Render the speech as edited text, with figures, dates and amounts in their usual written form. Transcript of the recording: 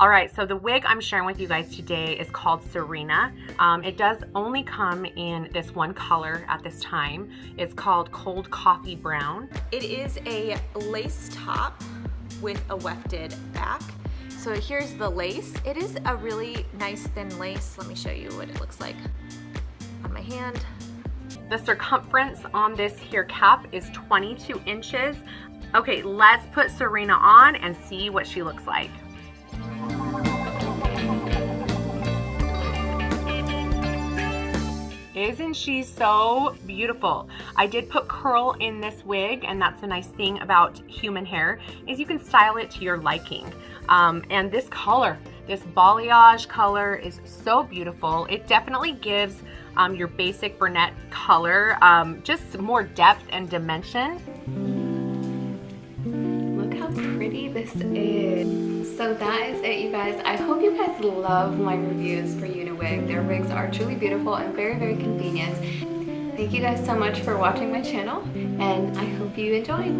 All right, so the wig I'm sharing with you guys today is called Serena. It does only come in this one color at this time. It's called Cold Coffee Brown. It is a lace top with a wefted back. So here's the lace. It is a really nice thin lace. Let me show you what it looks like on my hand. The circumference on this hair cap is 22 inches. Okay, let's put Serena on and see what she looks like. Isn't she so beautiful? I did put curl in this wig, and that's the nice thing about human hair is you can style it to your liking. And this color, this balayage color is so beautiful. It definitely gives your basic brunette color just more depth and dimension. Look how pretty this is. So that is it, you guys. I hope you guys love my reviews for UniWigs. Their wigs are truly beautiful and very, very convenient. Thank you guys so much for watching my channel, and I hope you enjoyed.